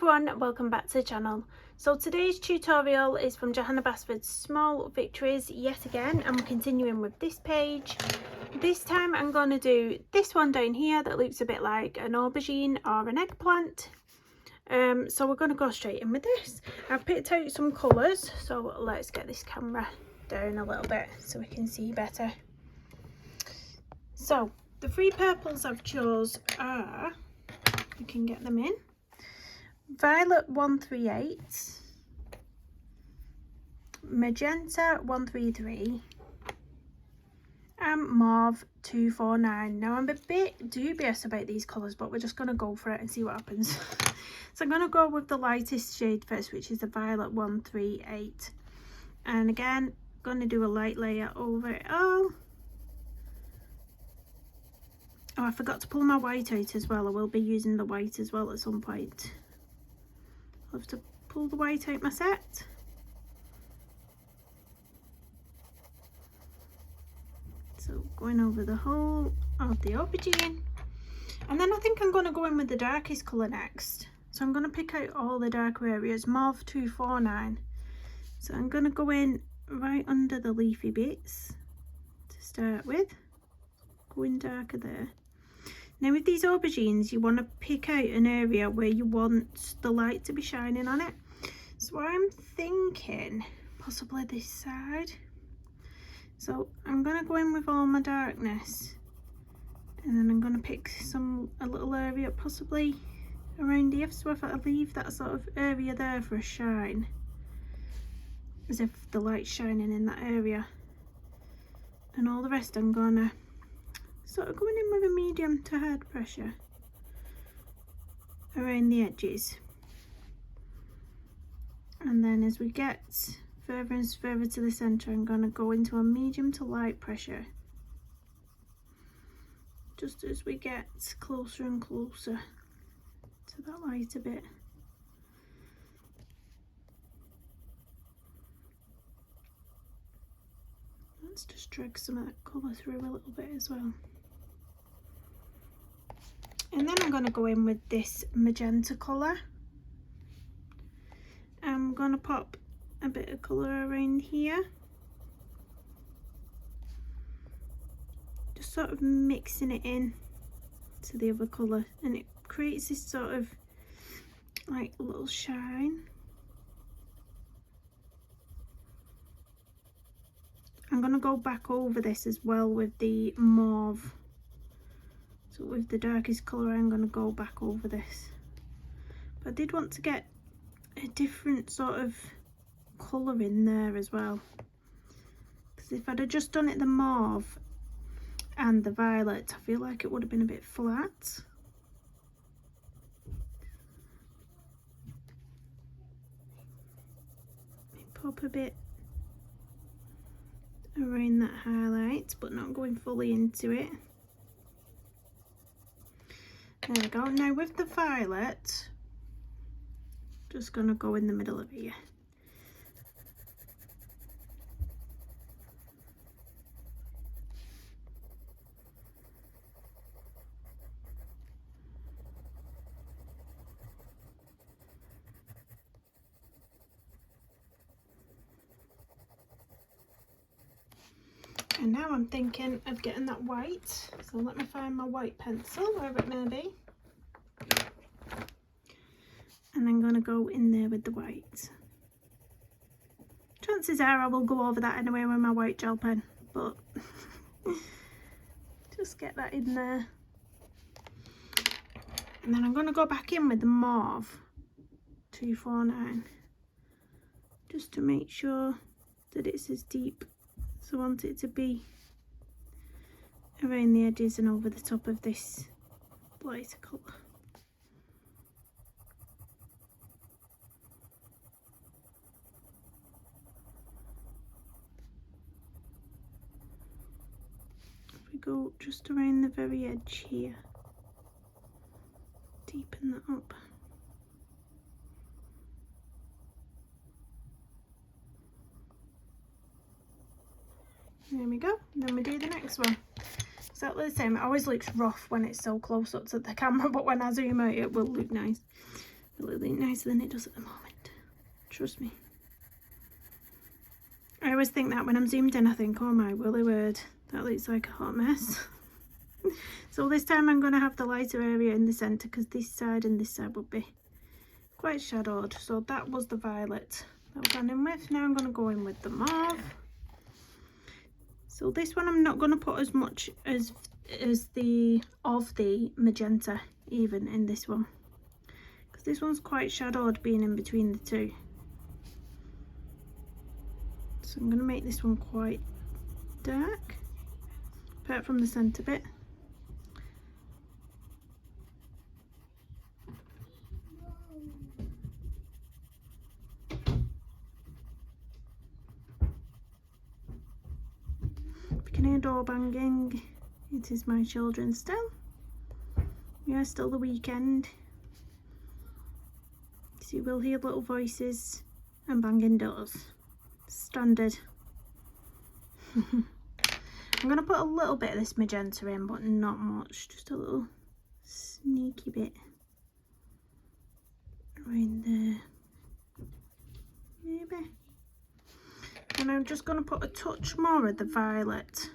everyone, welcome back to the channel. So today's tutorial is from Johanna Basford's Small Victories yet again, and we're continuing with this page. This time I'm going to do this one down here that looks a bit like an aubergine or an eggplant. So we're going to go straight in with this. I've picked out some colours, so let's get this camera down a little bit so we can see better. So the three purples I've chose are, we can get them in, Violet 138, Magenta 133, and Mauve 249. Now I'm a bit dubious about these colours, but we're just going to go for it and see what happens. So I'm going to go with the lightest shade first, which is the Violet 138. And again, going to do a light layer over it all. Oh, I forgot to pull my white out as well. I will be using the white as well at some point. I'll have to pull the white out my set. So going over the whole of the aubergine. And then I think I'm going to go in with the darkest colour next. So I'm going to pick out all the darker areas, Mauve 249. So I'm going to go in right under the leafy bits to start with. Going darker there. Now with these aubergines, you want to pick out an area where you want the light to be shining on it. So I'm thinking possibly this side. So I'm going to go in with all my darkness, and then I'm going to pick a little area possibly around here. So if I leave that sort of area there for a shine, as if the light's shining in that area, and all the rest I'm going to sort of going in with a medium to hard pressure around the edges. And then as we get further and further to the centre, I'm going to go into a medium to light pressure, just as we get closer and closer to that lighter bit. Let's just drag some of that colour through a little bit as well. And then I'm going to go in with this magenta colour. I'm going to pop a bit of colour around here, just sort of mixing it in to the other colour, and it creates this sort of like little shine. I'm going to go back over this as well with the mauve. So with the darkest colour, I'm going to go back over this. But I did want to get a different sort of colour in there as well. Because if I'd have just done it the mauve and the violet, I feel like it would have been a bit flat. Pop a bit around that highlight, but not going fully into it. There we go. Now with the violet, just going to go in the middle of here. And now I'm thinking of getting that white, so let me find my white pencil, wherever it may be. And I'm going to go in there with the white. Chances are I will go over that anyway with my white gel pen, but just get that in there. And then I'm going to go back in with the Mauve 249, just to make sure that it's as deep as I want it to be around the edges and over the top of this lighter colour. If we go just around the very edge here, deepen that up. There we go. Then we do the next one. Exactly the same. It always looks rough when it's so close up to the camera, but when I zoom out it will look nice. It'll look nicer than it does at the moment. Trust me. I always think that when I'm zoomed in, I think, oh my woolly word, that looks like a hot mess. So this time I'm going to have the lighter area in the centre, because this side and this side would be quite shadowed. So that was the violet that I've gone in with. Now I'm going to go in with the mauve. So this one I'm not going to put as much as the magenta even in this one, because this one's quite shadowed being in between the two. So I'm going to make this one quite dark, apart from the centre bit. If you can hear door banging, it is my children still. Yeah, still the weekend. So you will hear little voices and banging doors. Standard. I'm going to put a little bit of this magenta in, but not much, just a little sneaky bit right there, maybe. And I'm just going to put a touch more of the violet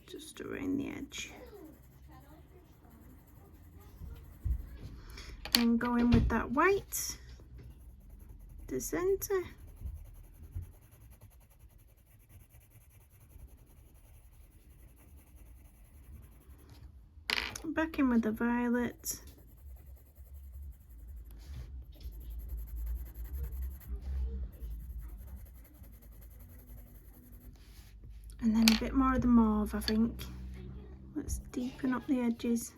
just around the edge, and go in with that white, the centre. Back in with the violet, and then a bit more of the mauve, I think. Let's deepen up the edges.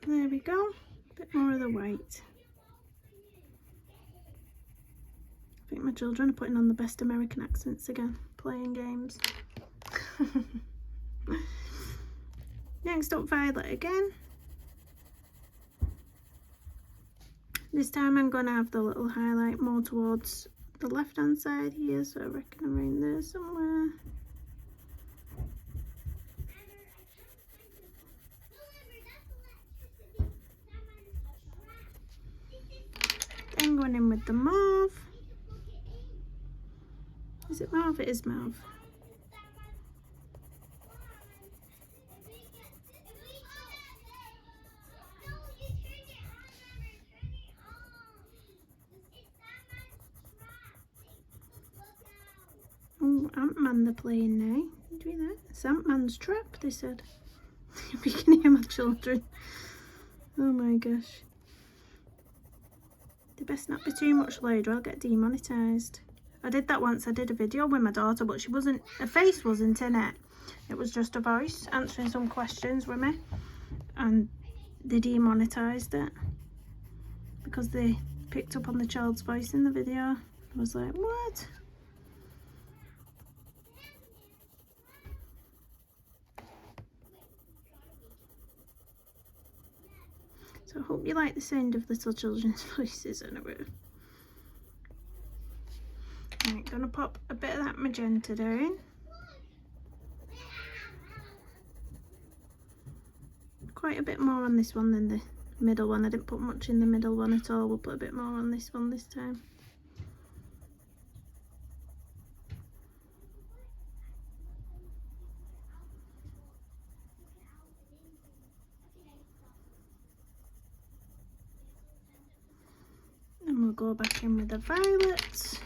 There we go, a bit more of the white. I think my children are putting on the best American accents again, playing games. Next up, violet again. This time I'm going to have the little highlight more towards the left hand side here, so I reckon around there somewhere. Then going in with the mauve. Is it mauve? It is mauve. Oh, Ant-Man they're playing now. Do you hear that? It's Ant-Man's trap, they said. We can hear my children. Oh my gosh. They best not be too much louder, I'll get demonetised. I did that once. I did a video with my daughter, but her face wasn't in it. It was just a voice answering some questions with me, and they demonetised it because they picked up on the child's voice in the video. I was like, what? So I hope you like the sound of little children's voices anyway. Right, gonna pop a bit of that magenta down. Quite a bit more on this one than the middle one. I didn't put much in the middle one at all. We'll put a bit more on this one this time. And we'll go back in with the violet.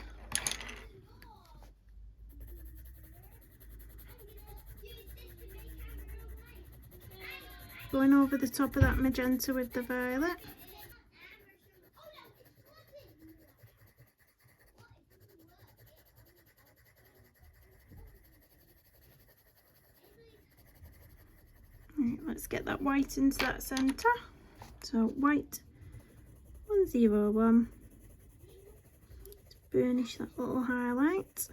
Going over the top of that magenta with the violet. Right, let's get that white into that centre. So white 101. To burnish that little highlight.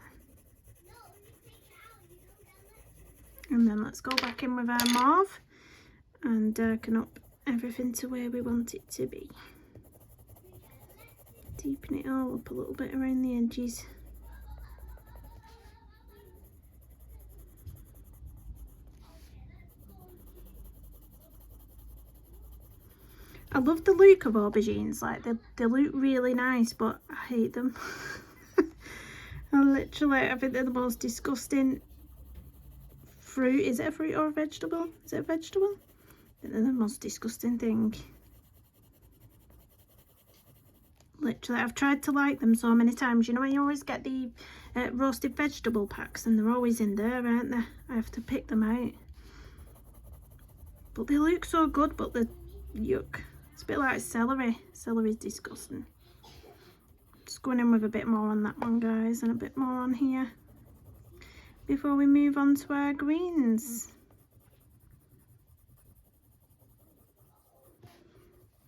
And then let's go back in with our mauve and darken up everything to where we want it to be. Deepen it all up a little bit around the edges. I love the look of aubergines, like they look really nice, but I hate them. I think they're the most disgusting fruit. Is it a fruit or a vegetable? Is it a vegetable? They're the most disgusting thing. Literally, I've tried to like them so many times. You know when you always get the roasted vegetable packs and they're always in there, aren't they? I have to pick them out. But they look so good, but they're yuck. It's a bit like celery. Celery's disgusting. Just going in with a bit more on that one, guys, and a bit more on here before we move on to our greens.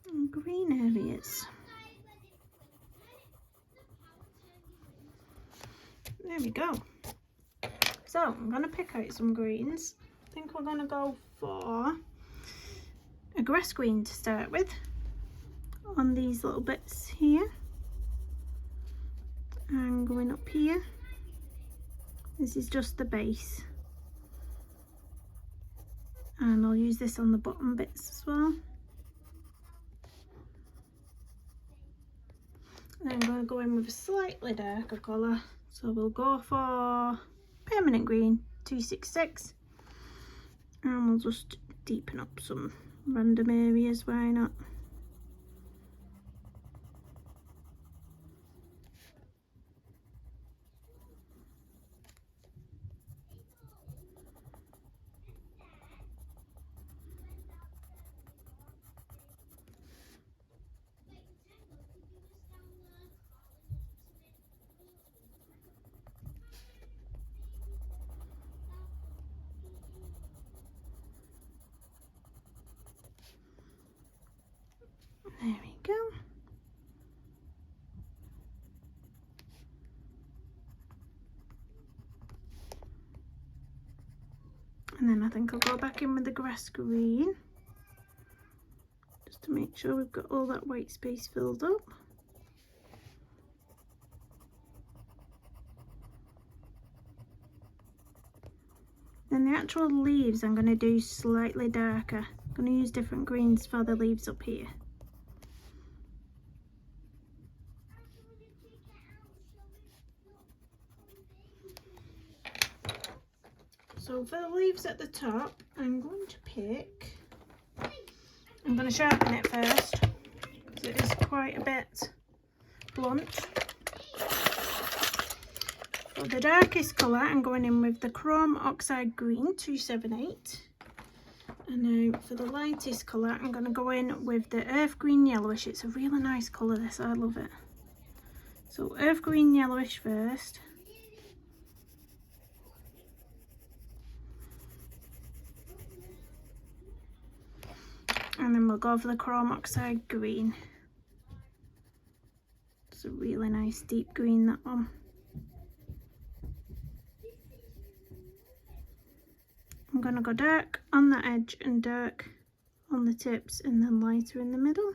And green areas. There we go. So I'm going to pick out some greens. I think we're going to go for a grass green to start with on these little bits here, and going up here. This is just the base, and I'll use this on the bottom bits as well. And I'm going to go in with a slightly darker colour, so we'll go for permanent green 266, and we'll just deepen up some random areas, why not? There we go. And then I think I'll go back in with the grass green, just to make sure we've got all that white space filled up. Then the actual leaves I'm going to do slightly darker. I'm going to use different greens for the leaves up here. So for the leaves at the top, I'm going to pick, I'm going to sharpen it first, because it is quite a bit blunt. For the darkest colour, I'm going in with the Chrome Oxide Green 278. And now for the lightest colour, I'm going to go in with the Earth Green Yellowish. It's a really nice colour, this, I love it. So Earth Green Yellowish first. And then we'll go for the Chrome Oxide Green. It's a really nice deep green, that one. I'm going to go dark on the edge and dark on the tips, and then lighter in the middle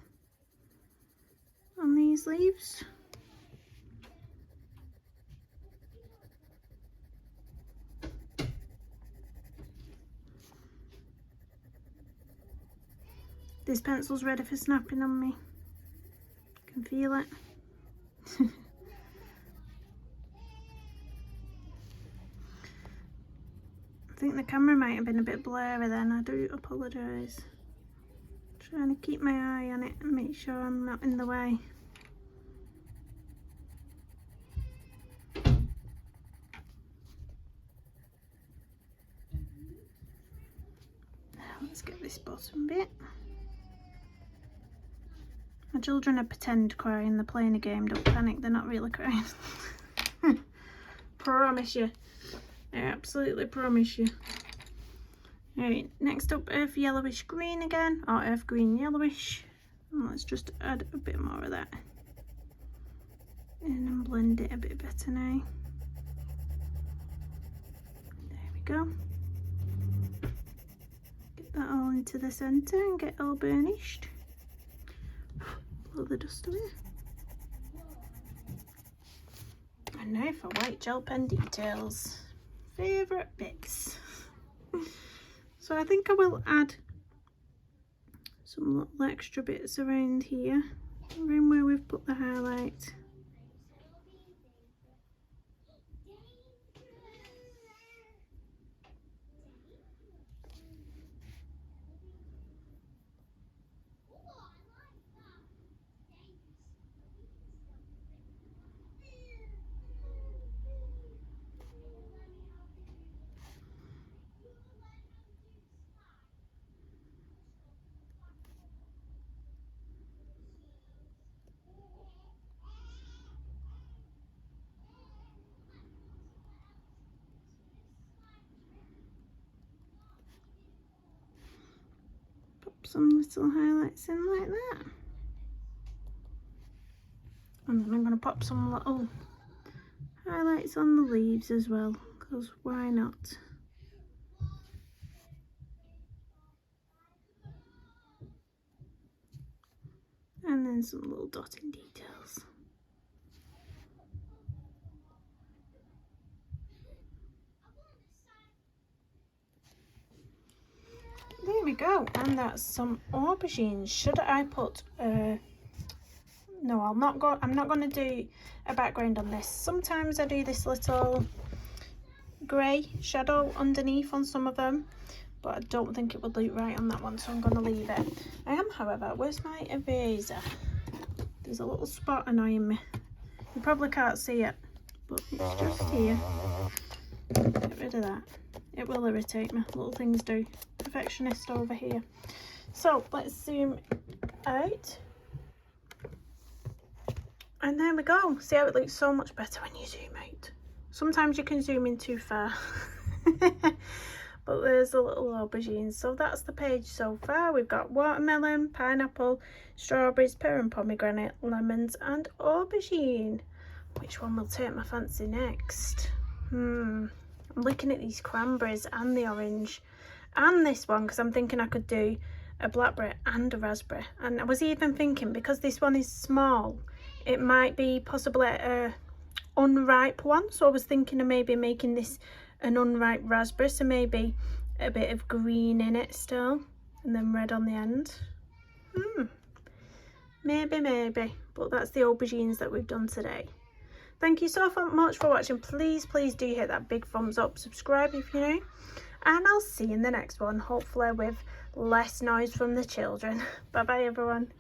on these leaves. This pencil's ready for snapping on me. I can feel it. I think the camera might have been a bit blurry then, I do apologise. Trying to keep my eye on it and make sure I'm not in the way. Now let's get this bottom bit. My children are pretend crying, they're playing a game, don't panic, they're not really crying. Promise you. I absolutely promise you. Alright, next up, Earth Yellowish Green again, or Earth Green Yellowish. And let's just add a bit more of that in and blend it a bit better now. There we go. into the centre and get all burnished. Blow the dust away. And now for white gel pen details. Favourite bits. So I think I will add some little extra bits around here, around where we've put the highlight. Some little highlights in like that, and then I'm going to pop some little highlights on the leaves as well, because why not? And then some little dotting details. There we go, and that's some aubergines. Should I put no, I'm not going to do a background on this. Sometimes I do this little grey shadow underneath on some of them, but I don't think it would look right on that one, so I'm going to leave it. I am, however, where's my eraser? There's a little spot annoying me. You probably can't see it, but it's just here. Get rid of that. It will irritate me, little things do. Perfectionist over here. So let's zoom out. And there we go. See how it looks so much better when you zoom out. Sometimes you can zoom in too far. But there's the little aubergines. So that's the page so far. We've got watermelon, pineapple, strawberries, pear and pomegranate, lemons and aubergine. Which one will take my fancy next? I'm looking at these cranberries and the orange and this one, because I'm thinking I could do a blackberry and a raspberry. And I was even thinking, because this one is small, it might be possibly a unripe one, so I was thinking of maybe making this an unripe raspberry, so maybe a bit of green in it still and then red on the end. Maybe, but that's the aubergines that we've done today. Thank you so much for watching. Please do hit that big thumbs up, subscribe if you're new, and I'll see you in the next one, hopefully with less noise from the children. Bye bye everyone.